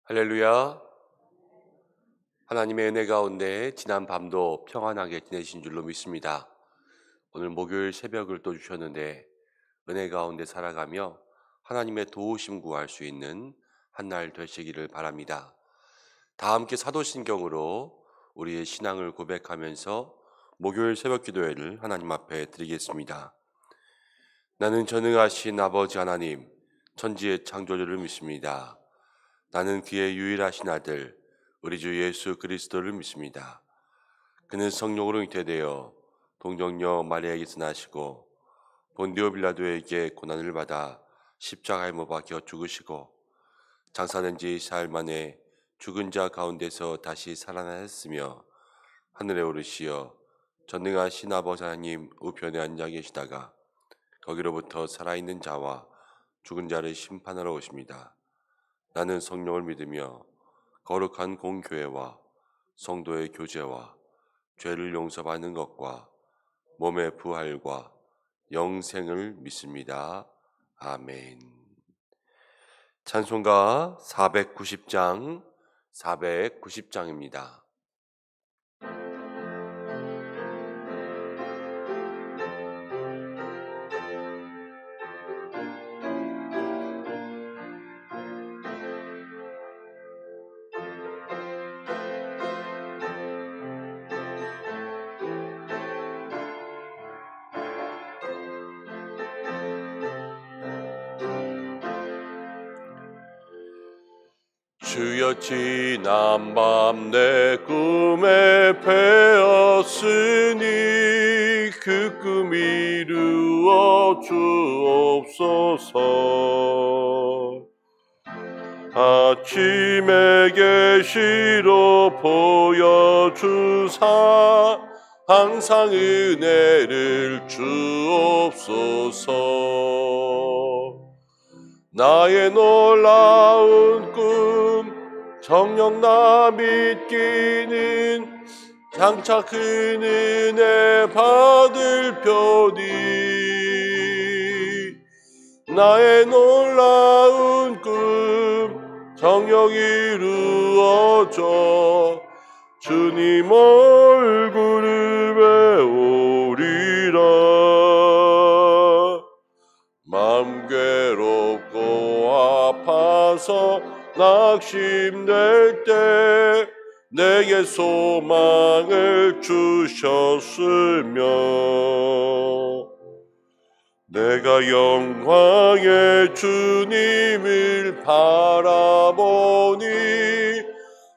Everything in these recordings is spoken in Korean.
할렐루야. 하나님의 은혜 가운데 지난 밤도 평안하게 지내신 줄로 믿습니다. 오늘 목요일 새벽을 또 주셨는데 은혜 가운데 살아가며 하나님의 도우심 구할 수 있는 한 날 되시기를 바랍니다. 다 함께 사도신경으로 우리의 신앙을 고백하면서 목요일 새벽 기도회를 하나님 앞에 드리겠습니다. 나는 전능하신 아버지 하나님, 천지의 창조주를 믿습니다. 나는 그의 유일하신 아들 우리 주 예수 그리스도를 믿습니다. 그는 성령으로 잉태되어 동정녀 마리아에게서 나시고 본디오 빌라도에게 고난을 받아 십자가에 못 박혀 죽으시고 장사된 지 사흘 만에 죽은 자 가운데서 다시 살아나셨으며 하늘에 오르시어 전능하신 아버지 하나님 우편에 앉아 계시다가 거기로부터 살아있는 자와 죽은 자를 심판하러 오십니다. 나는 성령을 믿으며 거룩한 공교회와 성도의 교제와 죄를 용서받는 것과 몸의 부활과 영생을 믿습니다. 아멘. 찬송가 490장입니다. 주여 지난 밤 내 꿈에 배었으니 그 꿈 이루어 주옵소서. 아침에 계시로 보여주사 항상 은혜를 주옵소서. 나의 놀라운 꿈 정녕 나 믿기는 장차 그 은혜 받을 편이 나의 놀라운 꿈 정녕 이루어져 주님 얼굴을 배우리라. 마음 괴롭고 아파서 낙심될 때 내게 소망을 주셨으며 내가 영광의 주님을 바라보니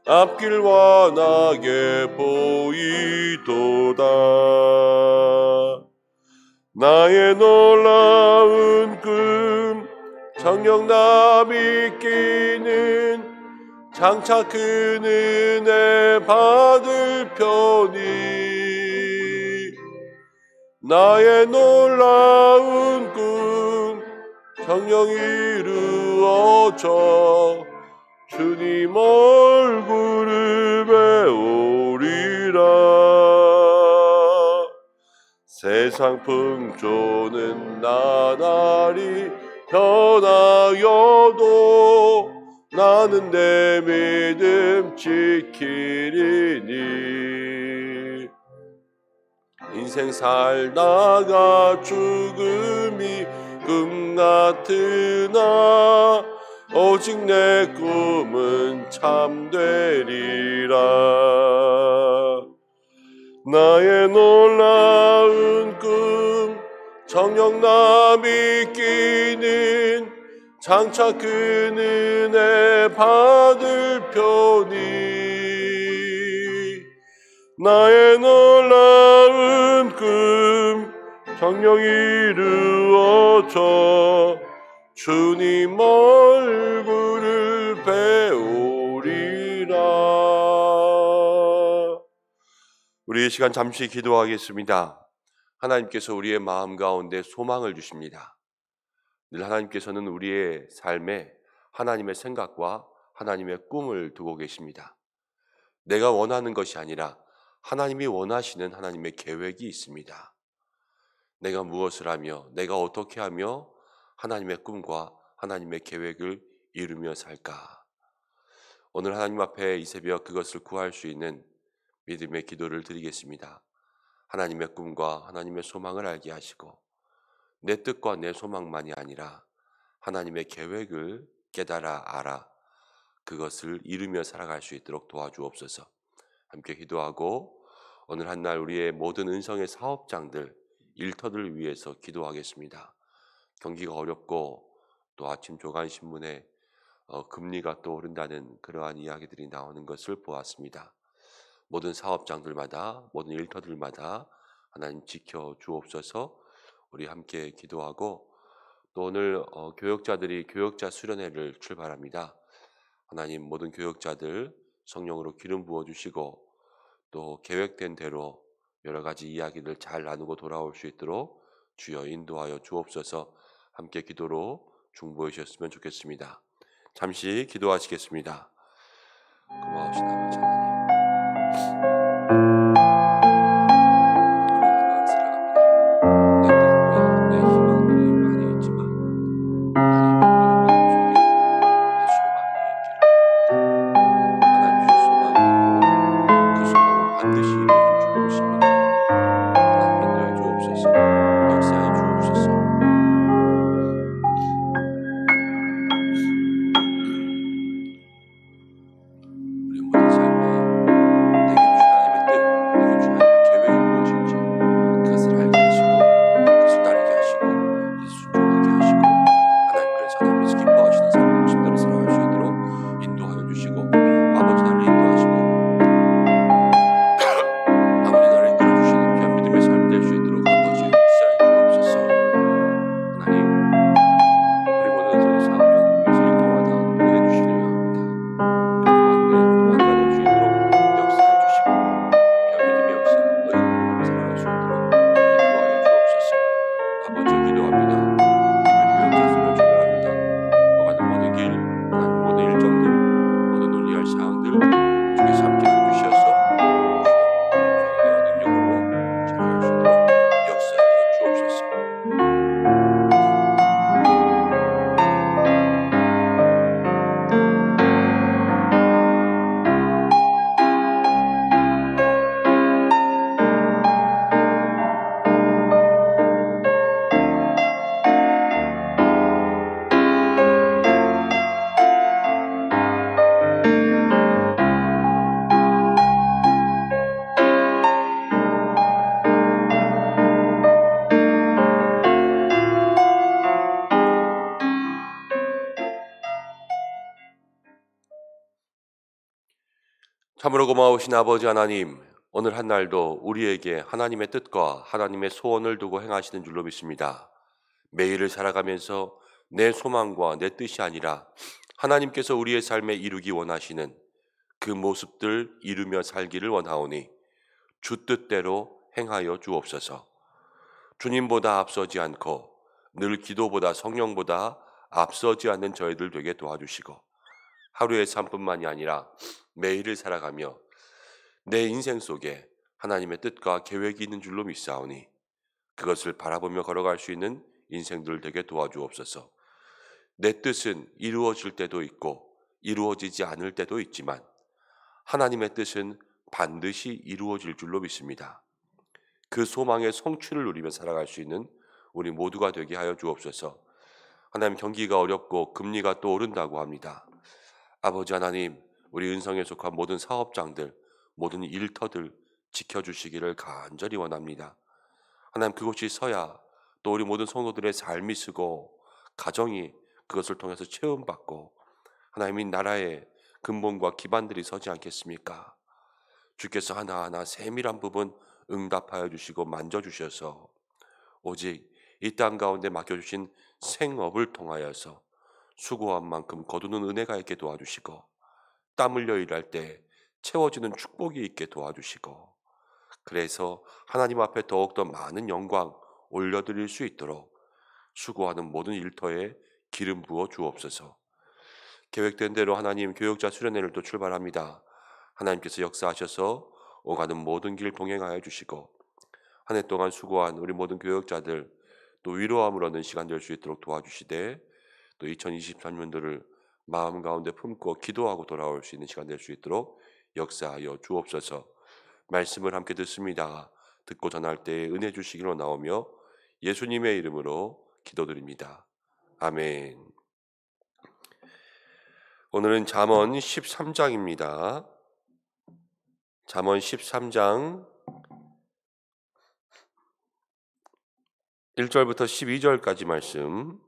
앞길 환하게 보이도다. 나의 놀라운 꿈 정녕 나 믿기는 장차 그 은혜 받을 편이 나의 놀라운 꿈 정녕 이루어져 주님 얼굴을 배우리라. 세상 풍조는 나날이 변하여도 나는 내 믿음 지키리니 인생 살다가 죽음이 꿈 같으나 오직 내 꿈은 참되리라. 나의 놀라운 꿈 정녕 나 믿기는 장차 그 은혜 받을 편이 나의 놀라운 꿈 정녕 이루어져 주님 얼굴을 배우리라. 우리 이 시간 잠시 기도하겠습니다. 하나님께서 우리의 마음 가운데 소망을 주십니다. 늘 하나님께서는 우리의 삶에 하나님의 생각과 하나님의 꿈을 두고 계십니다. 내가 원하는 것이 아니라 하나님이 원하시는 하나님의 계획이 있습니다. 내가 무엇을 하며 내가 어떻게 하며 하나님의 꿈과 하나님의 계획을 이루며 살까? 오늘 하나님 앞에 이 새벽 그것을 구할 수 있는 믿음의 기도를 드리겠습니다. 하나님의 꿈과 하나님의 소망을 알게 하시고 내 뜻과 내 소망만이 아니라 하나님의 계획을 깨달아 알아 그것을 이루며 살아갈 수 있도록 도와주옵소서. 함께 기도하고 오늘 한날 우리의 모든 은성의 사업장들, 일터들을 위해서 기도하겠습니다. 경기가 어렵고 또 아침 조간신문에 금리가 또 오른다는 그러한 이야기들이 나오는 것을 보았습니다. 모든 사업장들마다 모든 일터들마다 하나님 지켜 주옵소서. 우리 함께 기도하고 또 오늘 교역자들이 교역자 수련회를 출발합니다. 하나님 모든 교역자들 성령으로 기름 부어 주시고 또 계획된 대로 여러 가지 이야기를 잘 나누고 돌아올 수 있도록 주여 인도하여 주옵소서. 함께 기도로 중보해 주셨으면 좋겠습니다. 잠시 기도하시겠습니다. 고마우신 아버지 하나님, 우리 하루하루 살아갑니다. 내 뜻과 내 희망들이 많이 있지만 하나님 우리의 마음속에 내 소망이 있기를 원합니다. 하나님 주신 소망이 있고 그 소망은 반드시 이루어질 줄로 믿습니다. 하나님 인도해 주옵소서. 역사해 주옵소서. 우리 모든 삶에 내게 주신 하나님의 뜻, 내게 주신 하나님의 계획이 무엇인지 그것을 알게 하시고 그것을 따르게 하시고 그것을 순종하게 하시고 하나님 그래서 하나님께서 기뻐하시는 삶을 하신대로 살아갈 수 있도록 인도하여 주시고 아버지 나를 인도하시고 아버지 나를 이끌어 주시는 귀한 믿음의 삶이 될 수 있도록 아버지 역사해 주옵소서. 하나님 우리 모든 은성의 사업장을 위해서 일터마다 은혜 주시려 합니다. 그 가운데 완전할 수 있도록 역사해 주시고 귀한 믿음의 역사 은혜로 살아갈 수 있도록 인도하여 주옵소서. 아버지 기도합니다. 특별히 교역자 수를 축원합니다. 오가는 모든 길, 하나님 모든 일정들, 모든 논의할 사항들 주께서 함께 해주셔서 주의 능력으로 잘할 수 있도록 역사하여 주옵소서. 참으로 고마우신 아버지 하나님, 오늘 한날도 우리에게 하나님의 뜻과 하나님의 소원을 두고 행하시는 줄로 믿습니다. 매일을 살아가면서 내 소망과 내 뜻이 아니라 하나님께서 우리의 삶에 이루기 원하시는 그 모습들 이루며 살기를 원하오니 주 뜻대로 행하여 주옵소서. 주님보다 앞서지 않고 늘 기도보다 성령보다 앞서지 않는 저희들 되게 도와주시고 하루의 삶뿐만이 아니라 매일을 살아가며 내 인생 속에 하나님의 뜻과 계획이 있는 줄로 믿사오니 그것을 바라보며 걸어갈 수 있는 인생들 되게 도와주옵소서. 내 뜻은 이루어질 때도 있고 이루어지지 않을 때도 있지만 하나님의 뜻은 반드시 이루어질 줄로 믿습니다. 그 소망의 성취를 누리며 살아갈 수 있는 우리 모두가 되게 하여 주옵소서. 하나님 경기가 어렵고 금리가 또 오른다고 합니다. 아버지 하나님 우리 은성에 속한 모든 사업장들 모든 일터들 지켜주시기를 간절히 원합니다. 하나님 그곳이 서야 또 우리 모든 성도들의 삶이 쓰고 가정이 그것을 통해서 체험받고 하나님의 나라의 근본과 기반들이 서지 않겠습니까? 주께서 하나하나 세밀한 부분 응답하여 주시고 만져주셔서 오직 이 땅 가운데 맡겨주신 생업을 통하여서 수고한 만큼 거두는 은혜가 있게 도와주시고 땀 흘려 일할 때 채워지는 축복이 있게 도와주시고 그래서 하나님 앞에 더욱더 많은 영광 올려드릴 수 있도록 수고하는 모든 일터에 기름 부어 주옵소서. 계획된 대로 하나님 교역자 수련회를 또 출발합니다. 하나님께서 역사하셔서 오가는 모든 길 동행하여 주시고 한 해 동안 수고한 우리 모든 교역자들 또 위로함을 얻는 시간 될 수 있도록 도와주시되 또 2023년도를 마음 가운데 품고 기도하고 돌아올 수 있는 시간 될 수 있도록 역사하여 주옵소서. 말씀을 함께 듣습니다. 듣고 전할 때에 은혜 주시기로 나오며 예수님의 이름으로 기도드립니다. 아멘. 오늘은 잠언 13장입니다. 잠언 13장 1절부터 12절까지 말씀,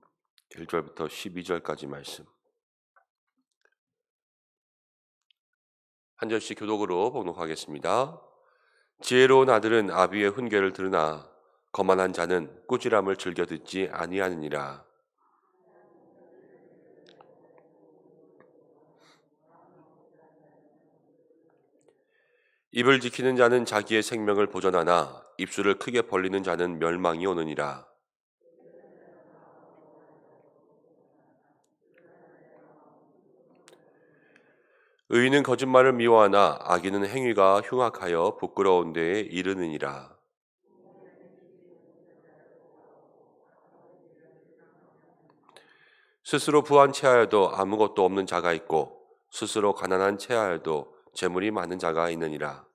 1절부터 12절까지 말씀. 한 절씩 교독으로 봉독하겠습니다. 지혜로운 아들은 아비의 훈계를 들으나 거만한 자는 꾸지람을 즐겨 듣지 아니하느니라. 입을 지키는 자는 자기의 생명을 보전하나 입술을 크게 벌리는 자는 멸망이 오느니라. 의인은 거짓말을 미워하나 악인은 행위가 흉악하여 부끄러운 데에 이르느니라. 스스로 부한 체하여도 아무것도 없는 자가 있고 스스로 가난한 체하여도 재물이 많은 자가 있느니라.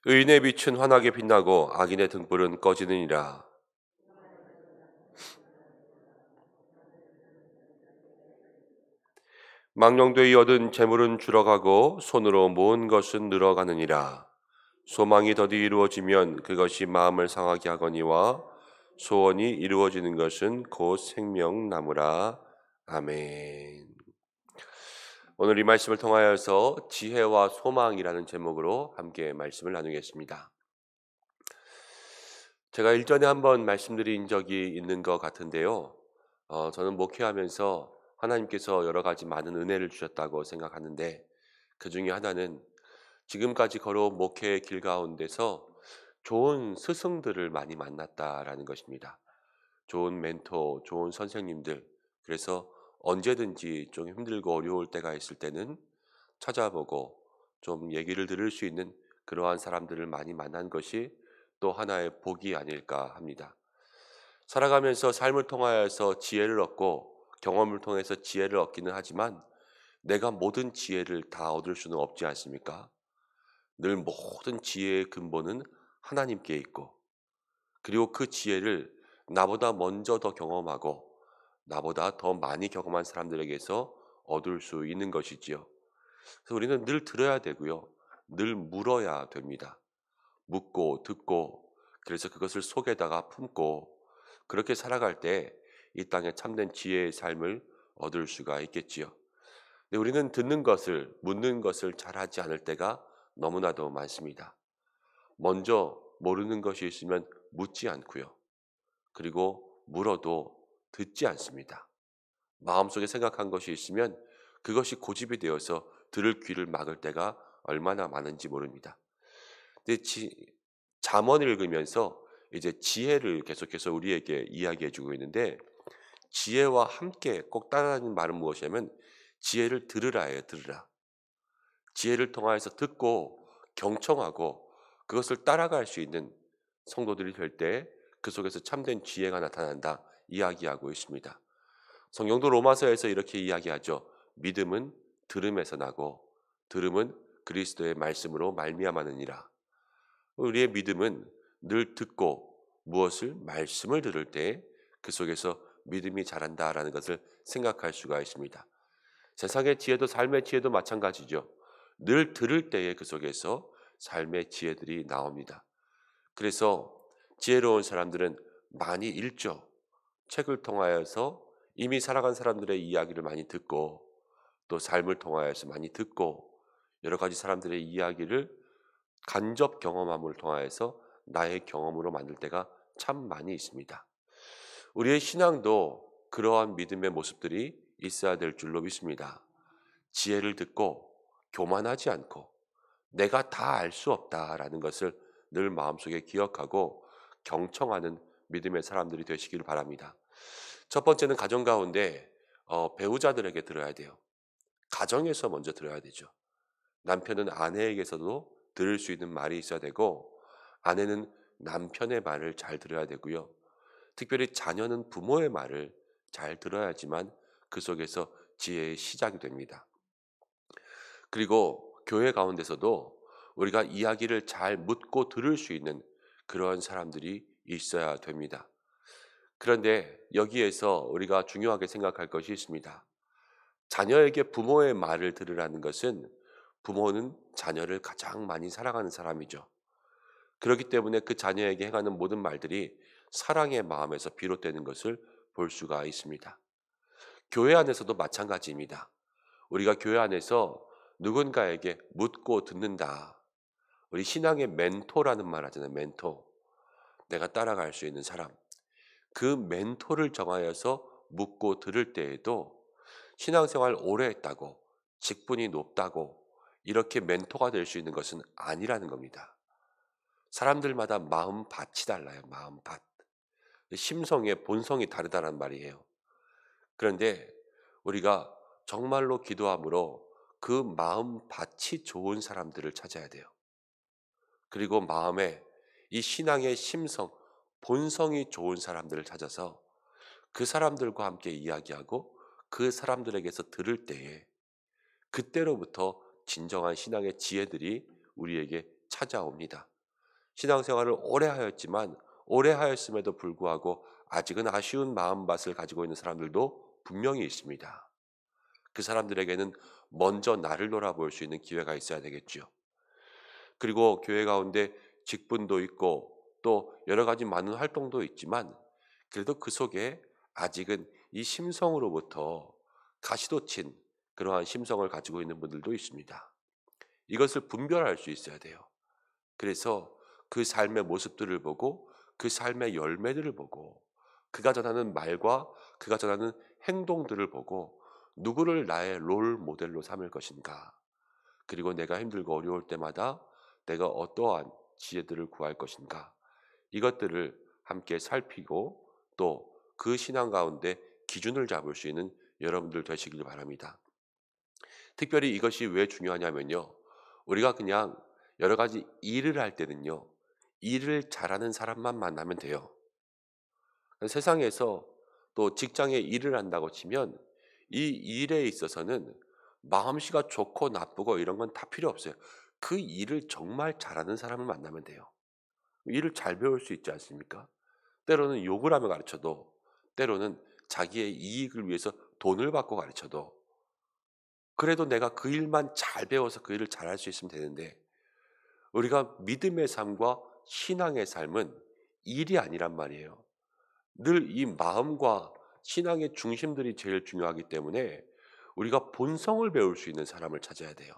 의인의 빛은 환하게 빛나고 악인의 등불은 꺼지느니라. 망령되이 얻은 재물은 줄어가고 손으로 모은 것은 늘어가느니라. 소망이 더디 이루어지면 그것이 마음을 상하게 하거니와 소원이 이루어지는 것은 곧 생명나무라. 아멘. 오늘 이 말씀을 통하여서 지혜와 소망이라는 제목으로 함께 말씀을 나누겠습니다. 제가 일전에 한번 말씀드린 적이 있는 것 같은데요. 저는 목회하면서 하나님께서 여러 가지 많은 은혜를 주셨다고 생각하는데 그 중에 하나는 지금까지 걸어온 목회의 길 가운데서 좋은 스승들을 많이 만났다라는 것입니다. 좋은 멘토, 좋은 선생님들. 그래서 언제든지 좀 힘들고 어려울 때가 있을 때는 찾아보고 좀 얘기를 들을 수 있는 그러한 사람들을 많이 만난 것이 또 하나의 복이 아닐까 합니다. 살아가면서 삶을 통하여서 지혜를 얻고 경험을 통해서 지혜를 얻기는 하지만 내가 모든 지혜를 다 얻을 수는 없지 않습니까? 늘 모든 지혜의 근본은 하나님께 있고 그리고 그 지혜를 나보다 먼저 더 경험하고 나보다 더 많이 경험한 사람들에게서 얻을 수 있는 것이지요. 그래서 우리는 늘 들어야 되고요. 늘 물어야 됩니다. 묻고 듣고 그래서 그것을 속에다가 품고 그렇게 살아갈 때 이 땅에 참된 지혜의 삶을 얻을 수가 있겠지요. 근데 우리는 듣는 것을 묻는 것을 잘하지 않을 때가 너무나도 많습니다. 먼저 모르는 것이 있으면 묻지 않고요. 그리고 물어도 듣지 않습니다. 마음속에 생각한 것이 있으면 그것이 고집이 되어서 들을 귀를 막을 때가 얼마나 많은지 모릅니다. 근데 잠언을 읽으면서 이제 지혜를 계속해서 우리에게 이야기해 주고 있는데 지혜와 함께 꼭 따라하는 말은 무엇이냐면 지혜를 들으라예요. 들으라. 지혜를 통하여서 듣고 경청하고 그것을 따라갈 수 있는 성도들이 될 때 그 속에서 참된 지혜가 나타난다 이야기하고 있습니다. 성경도 로마서에서 이렇게 이야기하죠. 믿음은 들음에서 나고 들음은 그리스도의 말씀으로 말미암았느니라. 우리의 믿음은 늘 듣고 무엇을 말씀을 들을 때 그 속에서 믿음이 자란다라는 것을 생각할 수가 있습니다. 세상의 지혜도 삶의 지혜도 마찬가지죠. 늘 들을 때에 그 속에서 삶의 지혜들이 나옵니다. 그래서 지혜로운 사람들은 많이 읽죠. 책을 통하여서 이미 살아간 사람들의 이야기를 많이 듣고 또 삶을 통하여서 많이 듣고 여러 가지 사람들의 이야기를 간접 경험함을 통하여서 나의 경험으로 만들 때가 참 많이 있습니다. 우리의 신앙도 그러한 믿음의 모습들이 있어야 될 줄로 믿습니다. 지혜를 듣고 교만하지 않고 내가 다 알 수 없다라는 것을 늘 마음속에 기억하고 경청하는 믿음의 사람들이 되시기를 바랍니다. 첫 번째는 가정 가운데 배우자들에게 들어야 돼요. 가정에서 먼저 들어야 되죠. 남편은 아내에게서도 들을 수 있는 말이 있어야 되고 아내는 남편의 말을 잘 들어야 되고요. 특별히 자녀는 부모의 말을 잘 들어야지만 그 속에서 지혜의 시작이 됩니다. 그리고 교회 가운데서도 우리가 이야기를 잘 묻고 들을 수 있는 그런 사람들이 있어야 됩니다. 그런데 여기에서 우리가 중요하게 생각할 것이 있습니다. 자녀에게 부모의 말을 들으라는 것은 부모는 자녀를 가장 많이 사랑하는 사람이죠. 그렇기 때문에 그 자녀에게 행하는 모든 말들이 사랑의 마음에서 비롯되는 것을 볼 수가 있습니다. 교회 안에서도 마찬가지입니다. 우리가 교회 안에서 누군가에게 묻고 듣는다. 우리 신앙의 멘토라는 말 하잖아요. 멘토. 내가 따라갈 수 있는 사람. 그 멘토를 정하여서 묻고 들을 때에도 신앙생활 오래 했다고, 직분이 높다고 이렇게 멘토가 될 수 있는 것은 아니라는 겁니다. 사람들마다 마음밭이 달라요. 마음밭. 심성의 본성이 다르다는 말이에요. 그런데 우리가 정말로 기도함으로 그 마음밭이 좋은 사람들을 찾아야 돼요. 그리고 마음에 이 신앙의 심성, 본성이 좋은 사람들을 찾아서 그 사람들과 함께 이야기하고 그 사람들에게서 들을 때에 그때로부터 진정한 신앙의 지혜들이 우리에게 찾아옵니다. 신앙생활을 오래 하였지만 오래 하였음에도 불구하고 아직은 아쉬운 마음밭을 가지고 있는 사람들도 분명히 있습니다. 그 사람들에게는 먼저 나를 돌아볼 수 있는 기회가 있어야 되겠죠. 그리고 교회 가운데 직분도 있고 또 여러 가지 많은 활동도 있지만 그래도 그 속에 아직은 이 심성으로부터 가시돋친 그러한 심성을 가지고 있는 분들도 있습니다. 이것을 분별할 수 있어야 돼요. 그래서 그 삶의 모습들을 보고 그 삶의 열매들을 보고 그가 전하는 말과 그가 전하는 행동들을 보고 누구를 나의 롤 모델로 삼을 것인가. 그리고 내가 힘들고 어려울 때마다 내가 어떠한 지혜들을 구할 것인가. 이것들을 함께 살피고 또 그 신앙 가운데 기준을 잡을 수 있는 여러분들 되시길 바랍니다. 특별히 이것이 왜 중요하냐면요. 우리가 그냥 여러 가지 일을 할 때는요. 일을 잘하는 사람만 만나면 돼요. 세상에서 또 직장에 일을 한다고 치면 이 일에 있어서는 마음씨가 좋고 나쁘고 이런 건 다 필요 없어요. 그 일을 정말 잘하는 사람을 만나면 돼요. 일을 잘 배울 수 있지 않습니까? 때로는 욕을 하며 가르쳐도 때로는 자기의 이익을 위해서 돈을 받고 가르쳐도 그래도 내가 그 일만 잘 배워서 그 일을 잘할 수 있으면 되는데 우리가 믿음의 삶과 신앙의 삶은 일이 아니란 말이에요. 늘 이 마음과 신앙의 중심들이 제일 중요하기 때문에 우리가 본성을 배울 수 있는 사람을 찾아야 돼요.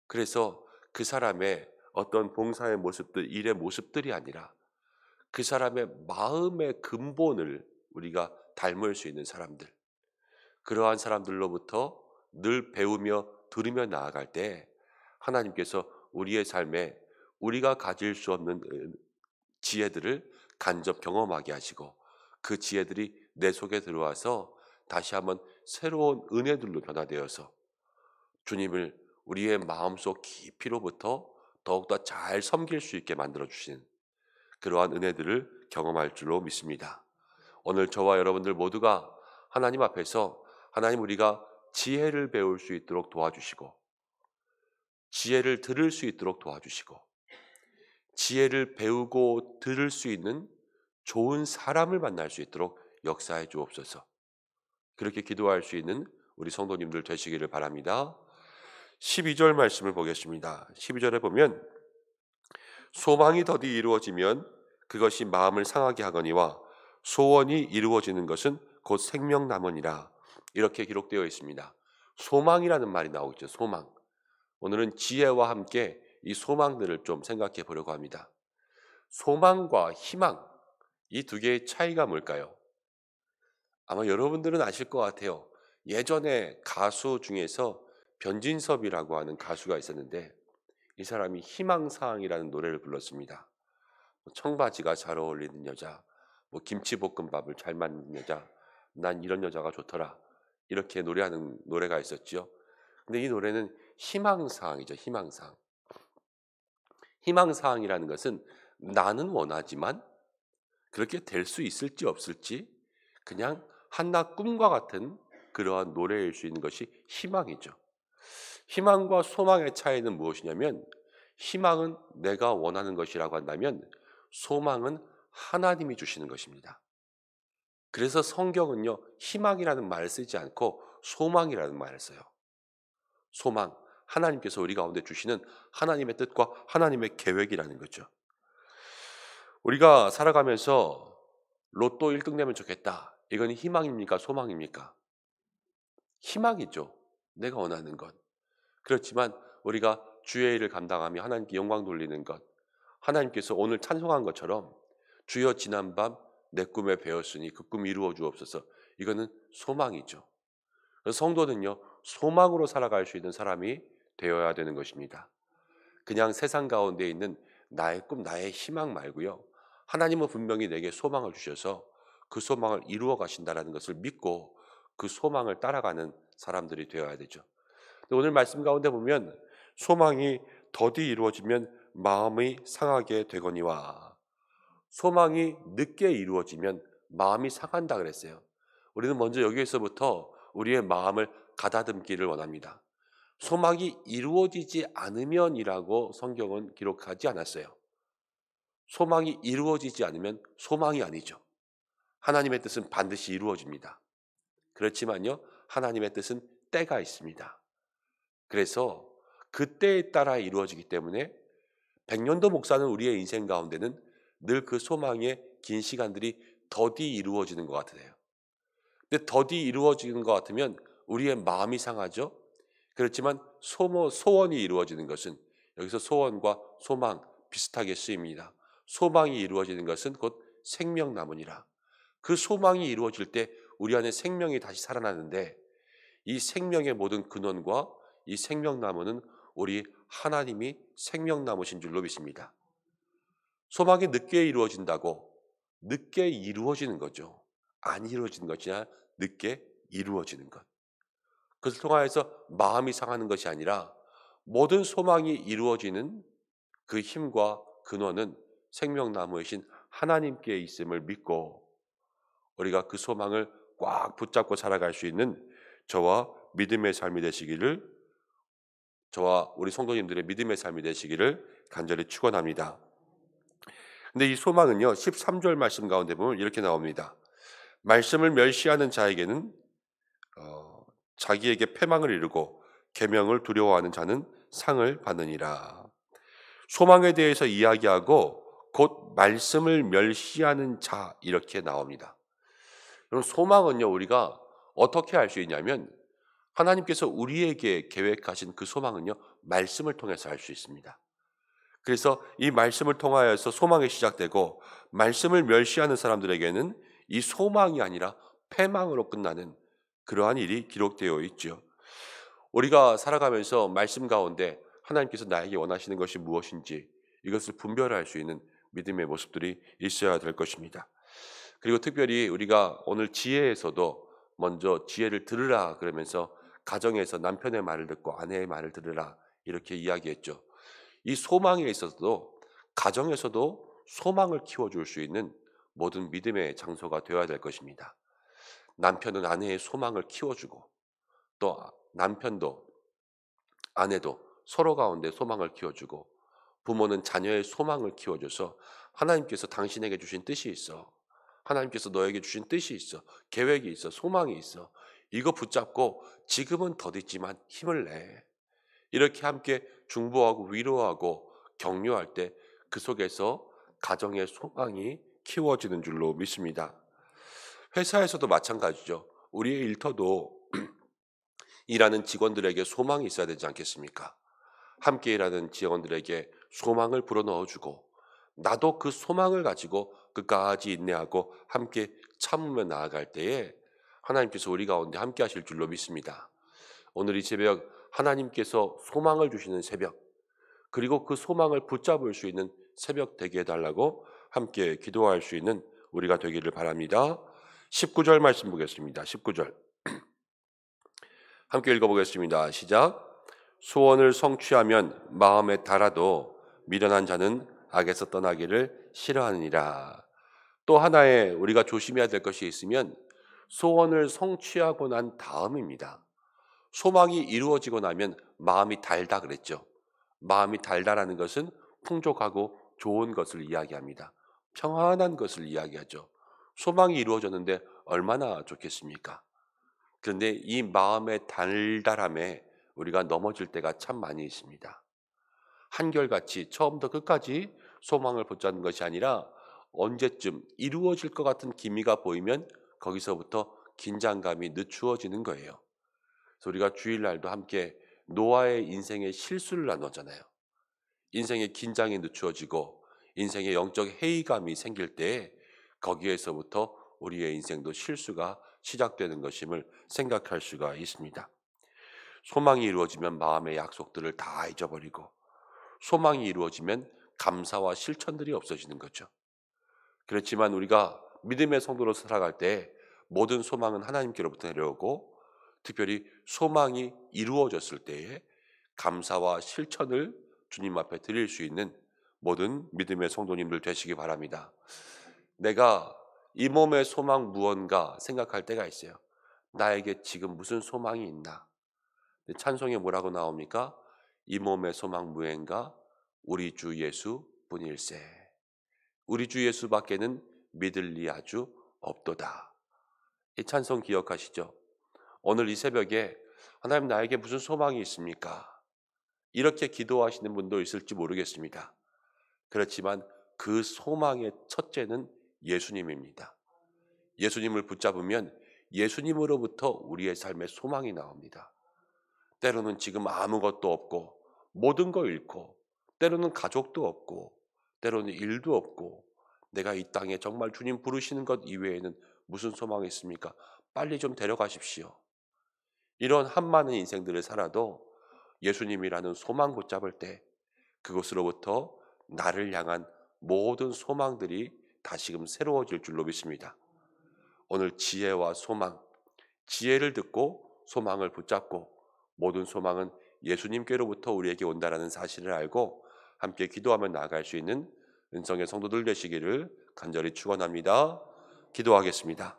그래서 그 사람의 어떤 봉사의 모습들, 일의 모습들이 아니라 그 사람의 마음의 근본을 우리가 닮을 수 있는 사람들. 그러한 사람들로부터 늘 배우며 들으며 나아갈 때 하나님께서 우리의 삶에 우리가 가질 수 없는 지혜들을 간접 경험하게 하시고 그 지혜들이 내 속에 들어와서 다시 한번 새로운 은혜들로 변화되어서 주님을 우리의 마음속 깊이로부터 더욱더 잘 섬길 수 있게 만들어 주신 그러한 은혜들을 경험할 줄로 믿습니다. 오늘 저와 여러분들 모두가 하나님 앞에서 하나님 우리가 지혜를 배울 수 있도록 도와주시고 지혜를 들을 수 있도록 도와주시고 지혜를 배우고 들을 수 있는 좋은 사람을 만날 수 있도록 역사해 주옵소서. 그렇게 기도할 수 있는 우리 성도님들 되시기를 바랍니다. 12절 말씀을 보겠습니다. 12절에 보면 소망이 더디 이루어지면 그것이 마음을 상하게 하거니와 소원이 이루어지는 것은 곧 생명나무니라. 이렇게 기록되어 있습니다. 소망이라는 말이 나오죠. 소망. 오늘은 지혜와 함께 이 소망들을 좀 생각해 보려고 합니다. 소망과 희망, 이 두 개의 차이가 뭘까요? 아마 여러분들은 아실 것 같아요. 예전에 가수 중에서 변진섭이라고 하는 가수가 있었는데 이 사람이 희망사항이라는 노래를 불렀습니다. 청바지가 잘 어울리는 여자, 김치볶음밥을 잘 만드는 여자, 난 이런 여자가 좋더라. 이렇게 노래하는 노래가 있었죠. 근데 이 노래는 희망사항이죠. 희망사항. 희망사항이라는 것은 나는 원하지만 그렇게 될 수 있을지 없을지 그냥 한낱 꿈과 같은 그러한 노래일 수 있는 것이 희망이죠. 희망과 소망의 차이는 무엇이냐면 희망은 내가 원하는 것이라고 한다면 소망은 하나님이 주시는 것입니다. 그래서 성경은요, 희망이라는 말을 쓰지 않고 소망이라는 말을 써요. 소망, 하나님께서 우리 가운데 주시는 하나님의 뜻과 하나님의 계획이라는 거죠. 우리가 살아가면서 로또 1등 되면 좋겠다. 이건 희망입니까? 소망입니까? 희망이죠. 내가 원하는 것. 그렇지만 우리가 주의 일을 감당하며 하나님께 영광 돌리는 것, 하나님께서 오늘 찬송한 것처럼 주여 지난밤 내 꿈에 배웠으니 그 꿈 이루어 주옵소서. 이거는 소망이죠. 그래서 성도는요, 소망으로 살아갈 수 있는 사람이 되어야 되는 것입니다. 그냥 세상 가운데 있는 나의 꿈, 나의 희망 말고요. 하나님은 분명히 내게 소망을 주셔서 그 소망을 이루어 가신다는 것을 믿고 그 소망을 따라가는 사람들이 되어야 되죠. 오늘 말씀 가운데 보면 소망이 더디 이루어지면 마음이 상하게 되거니와, 소망이 늦게 이루어지면 마음이 상한다 그랬어요. 우리는 먼저 여기에서부터 우리의 마음을 가다듬기를 원합니다. 소망이 이루어지지 않으면이라고 성경은 기록하지 않았어요. 소망이 이루어지지 않으면 소망이 아니죠. 하나님의 뜻은 반드시 이루어집니다. 그렇지만요, 하나님의 뜻은 때가 있습니다. 그래서 그 때에 따라 이루어지기 때문에 백년도 목사는 우리의 인생 가운데는 늘 그 소망의 긴 시간들이 더디 이루어지는 것 같아요. 근데 더디 이루어지는 것 같으면 우리의 마음이 상하죠. 그렇지만 소원이 이루어지는 것은, 여기서 소원과 소망 비슷하게 쓰입니다. 소망이 이루어지는 것은 곧 생명나무니라. 그 소망이 이루어질 때 우리 안에 생명이 다시 살아나는데, 이 생명의 모든 근원과 이 생명나무는 우리 하나님이 생명나무신 줄로 믿습니다. 소망이 늦게 이루어진다고 늦게 이루어지는 거죠. 안 이루어지는 것이 아니라 늦게 이루어지는 것. 그것을 통하여서 마음이 상하는 것이 아니라 모든 소망이 이루어지는 그 힘과 근원은 생명나무이신 하나님께 있음을 믿고 우리가 그 소망을 꽉 붙잡고 살아갈 수 있는 저와 믿음의 삶이 되시기를, 저와 우리 성도님들의 믿음의 삶이 되시기를 간절히 축원합니다. 근데 이 소망은요, 13절 말씀 가운데 보면 이렇게 나옵니다. 말씀을 멸시하는 자에게는 자기에게 패망을 이루고 계명을 두려워하는 자는 상을 받느니라. 소망에 대해서 이야기하고 곧 말씀을 멸시하는 자, 이렇게 나옵니다. 그럼 소망은요, 우리가 어떻게 알 수 있냐면 하나님께서 우리에게 계획하신 그 소망은요, 말씀을 통해서 알 수 있습니다. 그래서 이 말씀을 통하여서 소망이 시작되고, 말씀을 멸시하는 사람들에게는 이 소망이 아니라 패망으로 끝나는 그러한 일이 기록되어 있죠. 우리가 살아가면서 말씀 가운데 하나님께서 나에게 원하시는 것이 무엇인지 이것을 분별할 수 있는 믿음의 모습들이 있어야 될 것입니다. 그리고 특별히 우리가 오늘 지혜에서도 먼저 지혜를 들으라 그러면서 가정에서 남편의 말을 듣고 아내의 말을 들으라 이렇게 이야기했죠. 이 소망에 있어서도 가정에서도 소망을 키워줄 수 있는 모든 믿음의 장소가 되어야 될 것입니다. 남편은 아내의 소망을 키워주고 또 남편도 아내도 서로 가운데 소망을 키워주고, 부모는 자녀의 소망을 키워줘서 하나님께서 당신에게 주신 뜻이 있어, 하나님께서 너에게 주신 뜻이 있어, 계획이 있어, 소망이 있어, 이거 붙잡고 지금은 더디지만 힘을 내, 이렇게 함께 중보하고 위로하고 격려할 때 그 속에서 가정의 소망이 키워지는 줄로 믿습니다. 회사에서도 마찬가지죠. 우리의 일터도 일하는 직원들에게 소망이 있어야 되지 않겠습니까? 함께 일하는 직원들에게 소망을 불어넣어주고 나도 그 소망을 가지고 끝까지 인내하고 함께 참으며 나아갈 때에 하나님께서 우리 가운데 함께 하실 줄로 믿습니다. 오늘 이 새벽 하나님께서 소망을 주시는 새벽, 그리고 그 소망을 붙잡을 수 있는 새벽 되게 해달라고 함께 기도할 수 있는 우리가 되기를 바랍니다. 19절 말씀 보겠습니다. 19절 함께 읽어보겠습니다. 시작. 소원을 성취하면 마음에 달아도 미련한 자는 악에서 떠나기를 싫어하느니라. 또 하나의 우리가 조심해야 될 것이 있으면 소원을 성취하고 난 다음입니다. 소망이 이루어지고 나면 마음이 달다 그랬죠. 마음이 달다라는 것은 풍족하고 좋은 것을 이야기합니다. 평안한 것을 이야기하죠. 소망이 이루어졌는데 얼마나 좋겠습니까? 그런데 이 마음의 달달함에 우리가 넘어질 때가 참 많이 있습니다. 한결같이 처음부터 끝까지 소망을 붙잡는 것이 아니라 언제쯤 이루어질 것 같은 기미가 보이면 거기서부터 긴장감이 늦추어지는 거예요. 그래서 우리가 주일날도 함께 노아의 인생의 실수를 나눴잖아요. 인생의 긴장이 늦추어지고 인생의 영적 회의감이 생길 때 거기에서부터 우리의 인생도 실수가 시작되는 것임을 생각할 수가 있습니다. 소망이 이루어지면 마음의 약속들을 다 잊어버리고 소망이 이루어지면 감사와 실천들이 없어지는 거죠. 그렇지만 우리가 믿음의 성도로 살아갈 때 모든 소망은 하나님께로부터 내려오고 특별히 소망이 이루어졌을 때에 감사와 실천을 주님 앞에 드릴 수 있는 모든 믿음의 성도님들 되시기 바랍니다. 내가 이 몸의 소망 무언가 생각할 때가 있어요. 나에게 지금 무슨 소망이 있나? 찬송에 뭐라고 나옵니까? 이 몸의 소망 무언가 우리 주 예수 뿐일세. 우리 주 예수밖에는 믿을 리 아주 없도다. 이 찬송 기억하시죠? 오늘 이 새벽에 하나님 나에게 무슨 소망이 있습니까? 이렇게 기도하시는 분도 있을지 모르겠습니다. 그렇지만 그 소망의 첫째는 예수님입니다. 예수님을 붙잡으면 예수님으로부터 우리의 삶의 소망이 나옵니다. 때로는 지금 아무것도 없고 모든 걸 잃고 때로는 가족도 없고 때로는 일도 없고 내가 이 땅에 정말 주님 부르시는 것 이외에는 무슨 소망이 있습니까? 빨리 좀 데려가십시오. 이런 한많은 인생들을 살아도 예수님이라는 소망 붙잡을 때 그것으로부터 나를 향한 모든 소망들이 다시금 새로워질 줄로 믿습니다. 오늘 지혜와 소망, 지혜를 듣고 소망을 붙잡고 모든 소망은 예수님께로부터 우리에게 온다라는 사실을 알고 함께 기도하며 나아갈 수 있는 은성의 성도들 되시기를 간절히 축원합니다. 기도하겠습니다.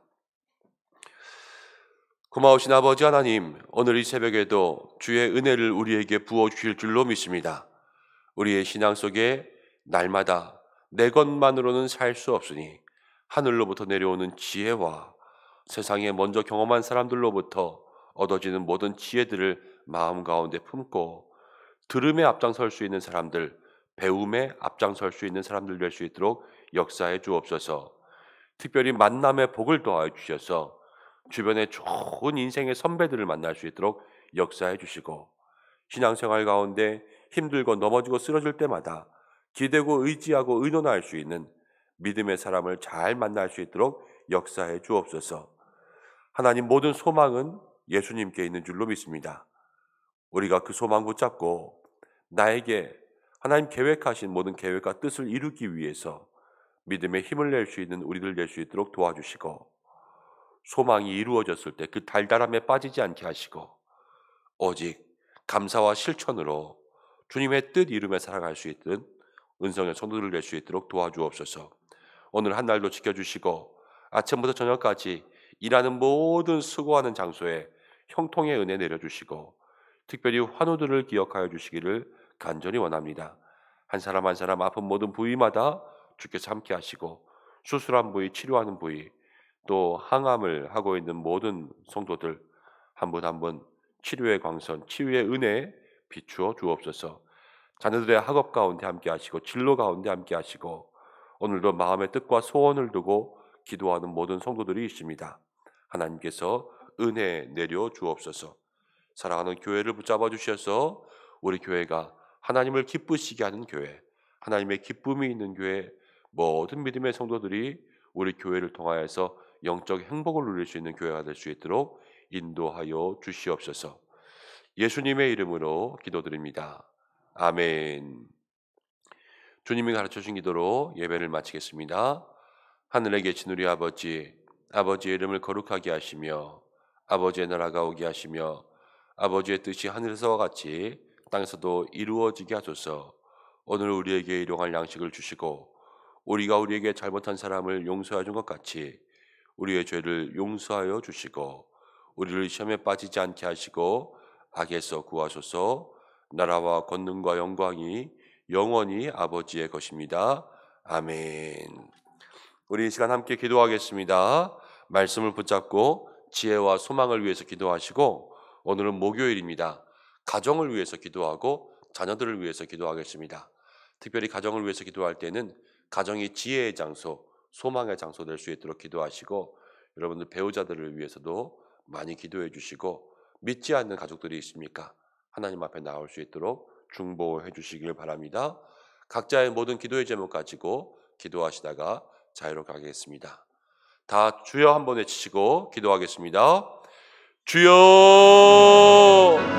고마우신 아버지 하나님, 오늘 이 새벽에도 주의 은혜를 우리에게 부어주실 줄로 믿습니다. 우리의 신앙 속에 날마다 내 것만으로는 살 수 없으니 하늘로부터 내려오는 지혜와 세상에 먼저 경험한 사람들로부터 얻어지는 모든 지혜들을 마음 가운데 품고 들음에 앞장설 수 있는 사람들, 배움에 앞장설 수 있는 사람들 될 수 있도록 역사해 주옵소서. 특별히 만남의 복을 더하여 주셔서 주변에 좋은 인생의 선배들을 만날 수 있도록 역사해 주시고 신앙생활 가운데 힘들고 넘어지고 쓰러질 때마다 기대고 의지하고 의논할 수 있는 믿음의 사람을 잘 만날 수 있도록 역사해 주옵소서. 하나님 모든 소망은 예수님께 있는 줄로 믿습니다. 우리가 그 소망 붙잡고 나에게 하나님 계획하신 모든 계획과 뜻을 이루기 위해서 믿음의 힘을 낼 수 있는 우리들 될 수 있도록 도와주시고 소망이 이루어졌을 때 그 달달함에 빠지지 않게 하시고 오직 감사와 실천으로 주님의 뜻 이루며 살아갈 수 있는 은성의 성도들 될 수 있도록 도와주옵소서. 오늘 한 날도 지켜주시고 아침부터 저녁까지 일하는 모든 수고하는 장소에 형통의 은혜 내려주시고 특별히 환우들을 기억하여 주시기를 간절히 원합니다. 한 사람 한 사람 아픈 모든 부위마다 주께서 함께 하시고 수술한 부위, 치료하는 부위, 또 항암을 하고 있는 모든 성도들 한 분 한 분 치료의 광선, 치유의 은혜 비추어 주옵소서. 자녀들의 학업 가운데 함께 하시고 진로 가운데 함께 하시고 오늘도 마음의 뜻과 소원을 두고 기도하는 모든 성도들이 있습니다. 하나님께서 은혜 내려 주옵소서. 사랑하는 교회를 붙잡아 주셔서 우리 교회가 하나님을 기쁘시게 하는 교회, 하나님의 기쁨이 있는 교회, 모든 믿음의 성도들이 우리 교회를 통하여서 영적 행복을 누릴 수 있는 교회가 될 수 있도록 인도하여 주시옵소서. 예수님의 이름으로 기도드립니다. 아멘. 주님이 가르쳐주신 기도로 예배를 마치겠습니다. 하늘에 계신 우리 아버지, 아버지의 이름을 거룩하게 하시며 아버지의 나라가 오게 하시며 아버지의 뜻이 하늘에서와 같이 땅에서도 이루어지게 하소서. 오늘 우리에게 일용할 양식을 주시고 우리가 우리에게 잘못한 사람을 용서해 준 것 같이 우리의 죄를 용서하여 주시고 우리를 시험에 빠지지 않게 하시고 악에서 구하소서. 나라와 권능과 영광이 영원히 아버지의 것입니다. 아멘. 우리 이 시간 함께 기도하겠습니다. 말씀을 붙잡고 지혜와 소망을 위해서 기도하시고 오늘은 목요일입니다. 가정을 위해서 기도하고 자녀들을 위해서 기도하겠습니다. 특별히 가정을 위해서 기도할 때는 가정이 지혜의 장소, 소망의 장소 될 수 있도록 기도하시고 여러분들 배우자들을 위해서도 많이 기도해 주시고 믿지 않는 가족들이 있습니까? 하나님 앞에 나올 수 있도록 중보해 주시길 바랍니다. 각자의 모든 기도의 제목 가지고 기도하시다가 자유롭게 하겠습니다. 다 주여 한번 외치시고 기도하겠습니다. 주여!